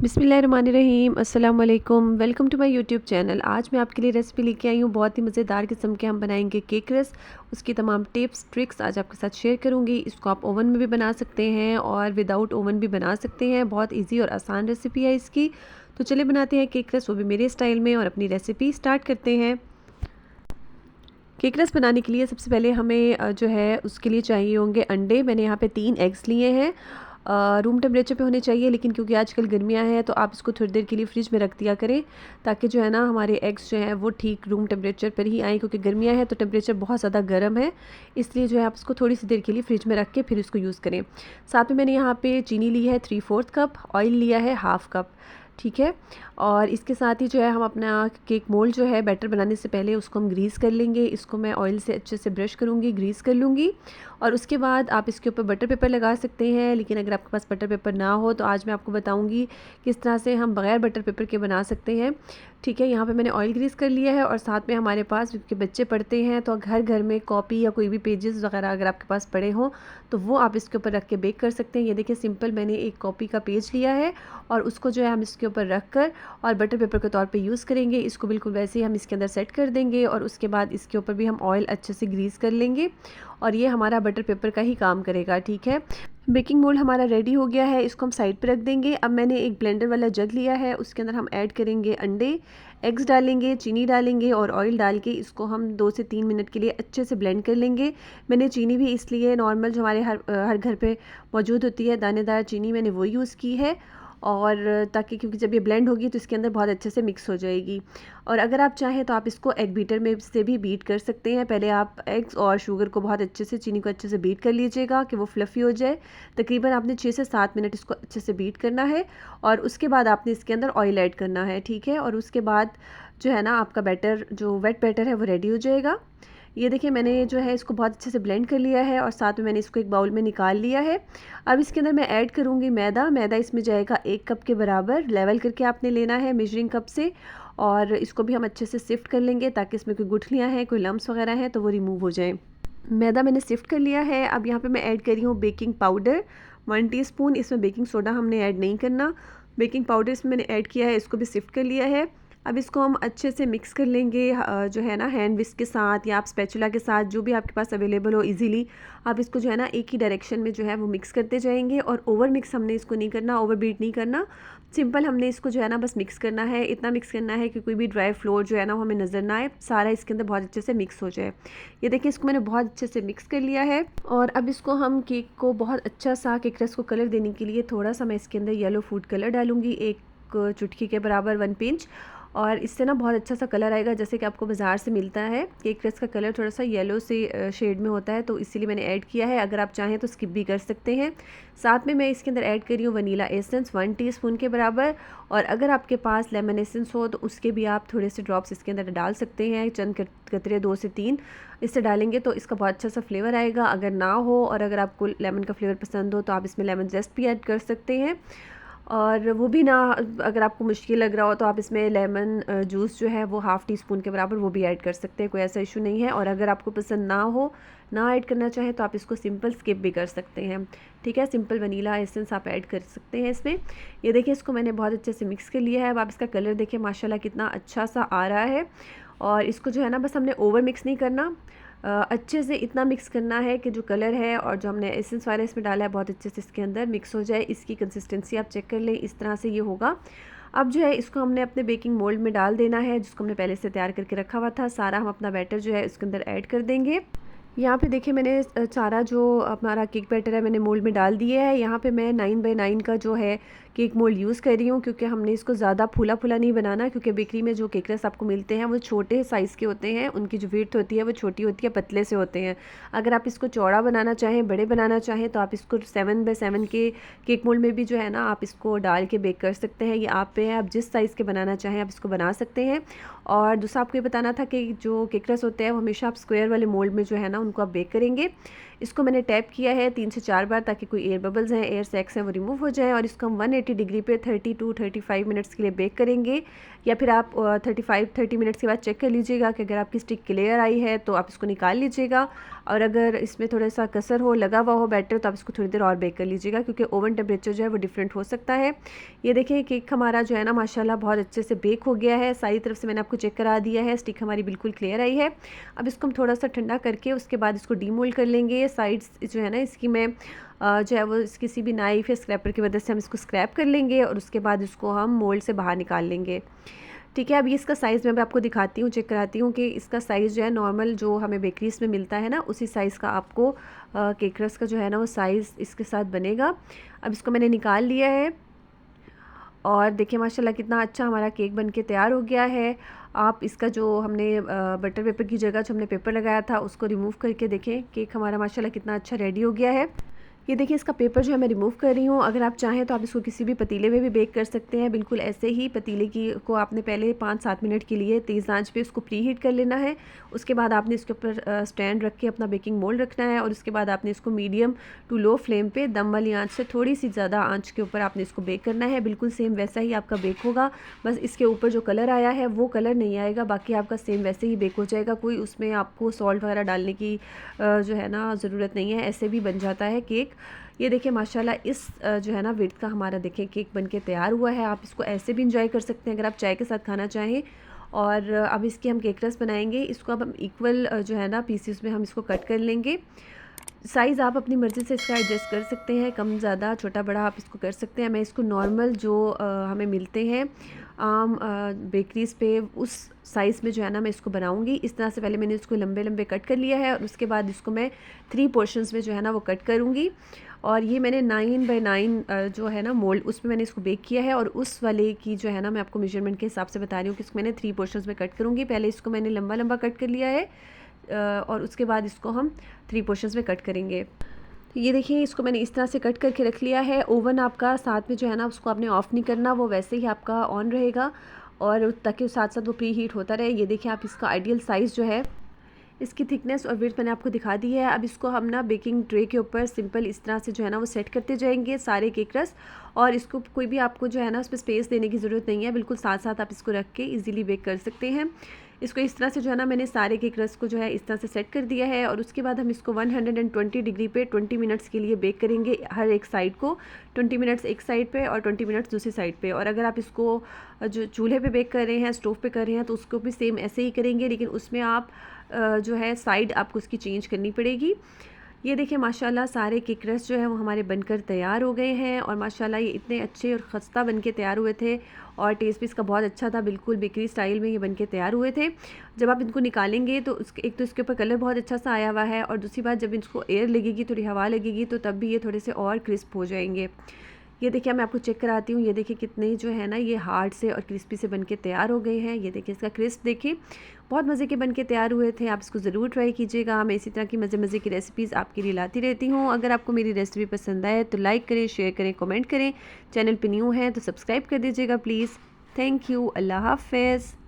बिस्मिल्लाहिर्रहमानिर्रहीम, अस्सलाम वालेकुम। Welcome to my YouTube channel. आज मैं आपके लिए रेसिपी लेके आई हूँ बहुत ही मज़ेदार किस्म के। हम बनाएंगे केक रस। उसकी तमाम टिप्स ट्रिक्स आज आपके साथ शेयर करूँगी। इसको आप ओवन में भी बना सकते हैं और विदाउट ओवन भी बना सकते हैं। बहुत ईजी और आसान रेसिपी है इसकी। तो चलिए बनाते हैं केक रस, वो भी मेरे स्टाइल में, और अपनी रेसिपी स्टार्ट करते हैं। केक रस बनाने के लिए सबसे पहले हमें जो है उसके लिए चाहिए होंगे अंडे। मैंने यहाँ पे 3 एग्स लिए हैं। रूम टेम्परेचर पे होने चाहिए, लेकिन क्योंकि आजकल गर्मियाँ हैं तो आप इसको थोड़ी देर के लिए फ्रिज में रख दिया करें, ताकि जो है ना हमारे एग्स जो हैं वो ठीक रूम टेम्परेचर पर ही आएँ। क्योंकि गर्मियाँ हैं तो टेम्परेचर बहुत ज़्यादा गर्म है, इसलिए जो है आप इसको थोड़ी सी देर के लिए फ्रिज में रख के फिर इसको यूज़ करें। साथ में मैंने यहाँ पे चीनी ली है 3/4 कप, ऑयल लिया है 1/2 कप। ठीक है। और इसके साथ ही जो है हम अपना केक मोल्ड जो है बैटर बनाने से पहले उसको हम ग्रीस कर लेंगे। इसको मैं ऑयल से अच्छे से ब्रश करूँगी, ग्रीस कर लूँगी। और उसके बाद आप इसके ऊपर बटर पेपर लगा सकते हैं, लेकिन अगर आपके पास बटर पेपर ना हो तो आज मैं आपको बताऊँगी किस तरह से हम बग़ैर बटर पेपर के बना सकते हैं। ठीक है। यहाँ पे मैंने ऑयल ग्रीस कर लिया है, और साथ में हमारे पास, क्योंकि बच्चे पढ़ते हैं तो घर घर में कॉपी या कोई भी पेजेस वगैरह अगर आपके पास पड़े हों तो वो आप इसके ऊपर रख के बेक कर सकते हैं। ये देखिए सिंपल मैंने एक कॉपी का पेज लिया है, और उसको जो है हम इसके ऊपर रख कर और बटर पेपर के तौर पे यूज़ करेंगे। इसको बिल्कुल वैसे ही हम इसके अंदर सेट कर देंगे, और उसके बाद इसके ऊपर भी हम ऑयल अच्छे से ग्रीस कर लेंगे, और ये हमारा बटर पेपर का ही काम करेगा। ठीक है। बेकिंग मोल्ड हमारा रेडी हो गया है, इसको हम साइड पे रख देंगे। अब मैंने एक ब्लेंडर वाला जग लिया है, उसके अंदर हम ऐड करेंगे अंडे, एग्स डालेंगे, चीनी डालेंगे और ऑयल डाल के इसको हम 2 से 3 मिनट के लिए अच्छे से ब्लेंड कर लेंगे। मैंने चीनी भी इसलिए नॉर्मल जो हमारे हर घर पे मौजूद होती है, दानेदार चीनी, मैंने वो यूज़ की है, और ताकि क्योंकि जब ये ब्लेंड होगी तो इसके अंदर बहुत अच्छे से मिक्स हो जाएगी। और अगर आप चाहें तो आप इसको एग बीटर में से भी बीट कर सकते हैं। पहले आप एग्स और शुगर को बहुत अच्छे से, चीनी को अच्छे से बीट कर लीजिएगा कि वो फ्लफ़ी हो जाए। तकरीबन आपने 6 से 7 मिनट इसको अच्छे से बीट करना है, और उसके बाद आपने इसके अंदर ऑयल ऐड करना है। ठीक है। और उसके बाद जो है ना आपका बैटर, जो वेट बैटर है, वो रेडी हो जाएगा। ये देखिए मैंने जो है इसको बहुत अच्छे से ब्लेंड कर लिया है, और साथ में मैंने इसको एक बाउल में निकाल लिया है। अब इसके अंदर मैं ऐड करूँगी मैदा। मैदा इसमें जाएगा 1 कप के बराबर, लेवल करके आपने लेना है मेजरिंग कप से। और इसको भी हम अच्छे से सिफ्ट कर लेंगे, ताकि इसमें कोई गुठलियाँ हैं, कोई लम्स वगैरह हैं तो वो रिमूव हो जाएँ। मैदा मैंने सिफ्ट कर लिया है। अब यहाँ पे मैं ऐड कर रही हूँ बेकिंग पाउडर 1 टीस्पून। इसमें बेकिंग सोडा हमने ऐड नहीं करना। बेकिंग पाउडर इसमें मैंने ऐड किया है, इसको भी सिफ्ट कर लिया है। अब इसको हम अच्छे से मिक्स कर लेंगे, जो है ना हैंड विस्क के साथ या आप स्पैचुला के साथ, जो भी आपके पास अवेलेबल हो इजीली। आप इसको जो है ना एक ही डायरेक्शन में जो है वो मिक्स करते जाएंगे, और ओवर मिक्स हमने इसको नहीं करना, ओवर बीट नहीं करना। सिंपल हमने इसको जो है ना बस मिक्स करना है। इतना मिक्स करना है कि कोई भी ड्राई फ्लोर जो है ना वो हमें नज़र ना आए, सारा इसके अंदर बहुत अच्छे से मिक्स हो जाए। ये देखिए इसको मैंने बहुत अच्छे से मिक्स कर लिया है। और अब इसको हम केक को बहुत अच्छा सा, केक रस को कलर देने के लिए थोड़ा सा मैं इसके अंदर येलो फूड कलर डालूंगी, 1 चुटकी के बराबर, 1 पिंच। और इससे ना बहुत अच्छा सा कलर आएगा, जैसे कि आपको बाज़ार से मिलता है। केक रस का कलर थोड़ा सा येलो से शेड में होता है, तो इसीलिए मैंने ऐड किया है। अगर आप चाहें तो स्किप भी कर सकते हैं। साथ में मैं इसके अंदर ऐड कर रही हूँ वनीला एसेंस 1 टीस्पून के बराबर। और अगर आपके पास लेमन एसेंस हो तो उसके भी आप थोड़े से ड्रॉप्स इसके अंदर डाल सकते हैं, चंद कतरे 2 से 3 इससे डालेंगे तो इसका बहुत अच्छा सा फ्लेवर आएगा। अगर ना हो और अगर आपको लेमन का फ्लेवर पसंद हो तो आप इसमें लेमन जेस्ट भी ऐड कर सकते हैं। और वो भी ना, अगर आपको मुश्किल लग रहा हो तो आप इसमें लेमन जूस जो है वो 1/2 टीस्पून के बराबर वो भी ऐड कर सकते हैं, कोई ऐसा इशू नहीं है। और अगर आपको पसंद ना हो, ना ऐड करना चाहें तो आप इसको सिंपल स्किप भी कर सकते हैं। ठीक है। सिंपल वनीला एसेंस आप ऐड कर सकते हैं इसमें। ये देखिए इसको मैंने बहुत अच्छे से मिक्स कर लिया है। अब आप इसका कलर देखिए माशाल्लाह कितना अच्छा सा आ रहा है। और इसको जो है ना बस हमने ओवर मिक्स नहीं करना, अच्छे से इतना मिक्स करना है कि जो कलर है और जो हमने एसेंस वाला इसमें डाला है बहुत अच्छे से इसके अंदर मिक्स हो जाए। इसकी कंसिस्टेंसी आप चेक कर लें, इस तरह से ये होगा। अब जो है इसको हमने अपने बेकिंग मोल्ड में डाल देना है, जिसको हमने पहले से तैयार करके रखा हुआ था। सारा हम अपना बैटर जो है इसके अंदर ऐड कर देंगे। यहाँ पे देखिए मैंने सारा जो हमारा केक बैटर है मैंने मोल्ड में डाल दिया है। यहाँ पे मैं 9x9 का जो है केक मोल्ड यूज़ कर रही हूँ, क्योंकि हमने इसको ज़्यादा फूला फूला नहीं बनाना, क्योंकि बेकरी में जो केक रस आपको मिलते हैं वो छोटे साइज़ के होते हैं, उनकी जो विड्थ होती है वो छोटी होती है, पतले से होते हैं। अगर आप इसको चौड़ा बनाना चाहें, बड़े बनाना चाहें, तो आप इसको 7x7 के केक मोल्ड में भी जो है ना आप इसको डाल के बेक कर सकते हैं। ये आप पे है, आप जिस साइज़ के बनाना चाहें आप इसको बना सकते हैं। और दूसरा आपको ये बताना था कि जो केक रस होते हैं वो हमेशा आप स्क्वायर वाले मोल्ड में जो है ना उनको आप बेक करेंगे। इसको मैंने टैप किया है 3 से 4 बार ताकि कोई एयर बबल्स हैं, एयर सैक्स हैं वो रिमूव हो जाए। और इसको हम 180 डिग्री पे 30 to 35 मिनट्स के लिए बेक करेंगे, या फिर आप 30 मिनट्स के बाद चेक कर लीजिएगा कि अगर आपकी स्टिक क्लियर आई है तो आप इसको निकाल लीजिएगा, और अगर इसमें थोड़ा सा कसर हो, लगा हुआ हो बैटर, तो आप इसको थोड़ी देर और बेक कर लीजिएगा क्योंकि ओवन टेम्परेचर जो है वो डिफरेंट हो सकता है। ये देखिए केक हमारा जो है ना माशाल्लाह बहुत अच्छे से बेक हो गया है, सारी तरफ से मैंने आपको चेक करा दिया है, स्टिक हमारी बिल्कुल क्लियर आई है। अब इसको हम थोड़ा सा ठंडा करके उसके बाद इसको डीमोल्ड कर लेंगे। साइड्स जो है ना इसकी मैं जो है वो किसी भी नाइफ या स्क्रैपर की मदद से हम इसको स्क्रैप कर लेंगे और उसके बाद इसको हम मोल्ड से बाहर निकाल लेंगे। ठीक है, अब ये इसका साइज़ मैं भी आपको दिखाती हूँ, चेक कराती हूँ कि इसका साइज़ जो है नॉर्मल जो हमें बेकरीज में मिलता है ना उसी साइज़ का आपको केक रस का जो है ना वो साइज़ इसके साथ बनेगा। अब इसको मैंने निकाल लिया है और देखिए माशाल्लाह कितना अच्छा हमारा केक बन के तैयार हो गया है। आप इसका जो हमने बटर पेपर की जगह जो हमने पेपर लगाया था उसको रिमूव करके देखें, केक हमारा माशाल्लाह कितना अच्छा रेडी हो गया है। ये देखिए इसका पेपर जो है मैं रिमूव कर रही हूँ। अगर आप चाहें तो आप इसको किसी भी पतीले में भी बेक कर सकते हैं, बिल्कुल ऐसे ही। पतीले की को आपने पहले 5-7 मिनट के लिए तेज़ आंच पे उसको प्री हीट कर लेना है। उसके बाद आपने इसके ऊपर स्टैंड रख के अपना बेकिंग मोल्ड रखना है और उसके बाद आपने इसको मीडियम टू लो फ्लेम पे दम वाली आंच से थोड़ी सी ज़्यादा आंच के ऊपर आपने इसको बेक करना है। बिल्कुल सेम वैसा ही आपका बेक होगा, बस इसके ऊपर जो कलर आया है वो कलर नहीं आएगा, बाकी आपका सेम वैसे ही बेक हो जाएगा। कोई उसमें आपको सॉल्ट वगैरह डालने की जो है ना ज़रूरत नहीं है, ऐसे भी बन जाता है केक। ये देखिए माशाल्लाह इस जो है ना विड्थ का हमारा देखिए केक बनके तैयार हुआ है। आप इसको ऐसे भी इंजॉय कर सकते हैं अगर आप चाय के साथ खाना चाहें। और अब इसकी हम केक रस बनाएंगे। इसको अब हम इक्वल जो है ना पीसेस में हम इसको कट कर लेंगे। साइज़ आप अपनी मर्ज़ी से इसका एडजस्ट कर सकते हैं, कम ज़्यादा छोटा बड़ा आप इसको कर सकते हैं। मैं इसको नॉर्मल जो हमें मिलते हैं आम बेकरीज़ पे उस साइज़ में जो है ना मैं इसको बनाऊंगी। इस तरह से पहले मैंने इसको लंबे लंबे कट कर लिया है और उसके बाद इसको मैं 3 पोर्शंस में जो है ना वो कट करूँगी। और ये मैंने 9 बाय 9 जो है ना मोल्ड उसमें मैंने इसको बेक किया है और उस वाले की जो है ना मैं आपको मेजरमेंट के हिसाब से बता रही हूँ कि इसको मैंने 3 पोर्शंस में कट करूँगी। पहले इसको मैंने लंबा लंबा कट कर लिया है और उसके बाद इसको हम 3 पोर्शंस में कट करेंगे। ये देखिए इसको मैंने इस तरह से कट करके रख लिया है। ओवन आपका साथ में जो है ना उसको आपने ऑफ़ नहीं करना, वो वैसे ही आपका ऑन रहेगा और ताकि साथ साथ वो प्री हीट होता रहे। ये देखिए आप इसका आइडियल साइज़ जो है, इसकी थिकनेस और विड्थ मैंने आपको दिखा दी है। अब इसको हम ना बेकिंग ट्रे के ऊपर सिंपल इस तरह से जो है ना वो सेट करते जाएंगे सारे केक रस, और इसको कोई भी आपको जो है ना उस पर स्पेस देने की ज़रूरत नहीं है, बिल्कुल साथ साथ आप इसको रख के इजीली बेक कर सकते हैं। इसको इस तरह से जो है ना मैंने सारे केक रस को जो है इस तरह से सेट कर दिया है और उसके बाद हम इसको 120 डिग्री पे 20 मिनट्स के लिए बेक करेंगे। हर एक साइड को 20 मिनट्स एक साइड पे और 20 मिनट्स दूसरी साइड पे। और अगर आप इसको जो चूल्हे पे बेक कर रहे हैं, स्टोव पे कर रहे हैं, तो उसको भी सेम ऐसे ही करेंगे, लेकिन उसमें आप जो है साइड आपको उसकी चेंज करनी पड़ेगी। ये देखिए माशाल्लाह सारे केक रस जो है वो हमारे बनकर तैयार हो गए हैं और माशाल्लाह ये इतने अच्छे और खस्ता बनके तैयार हुए थे और टेस्ट भी इसका बहुत अच्छा था, बिल्कुल बेकरी स्टाइल में ये बनके तैयार हुए थे। जब आप इनको निकालेंगे तो उसके एक तो इसके ऊपर कलर बहुत अच्छा सा आया हुआ है और दूसरी बात जब इसको एयर लगेगी, थोड़ी हवा लगेगी, तो तब भी ये थोड़े से और क्रिस्प हो जाएंगे। ये देखिए मैं आपको चेक कराती हूँ। ये देखिए कितने जो है ना ये हार्ड से और क्रिस्पी से बनके तैयार हो गए हैं। ये देखिए इसका क्रिस्प देखिए बहुत मज़े के बनके तैयार हुए थे। आप इसको ज़रूर ट्राई कीजिएगा। मैं इसी तरह की मज़े की रेसिपीज़ आपके लिए लाती रहती हूँ। अगर आपको मेरी रेसिपी पसंद आए तो लाइक करें, शेयर करें, कमेंट करें। चैनल पर न्यू हैं तो सब्सक्राइब कर दीजिएगा प्लीज़। Thank you. अल्लाह हाफ़िज़।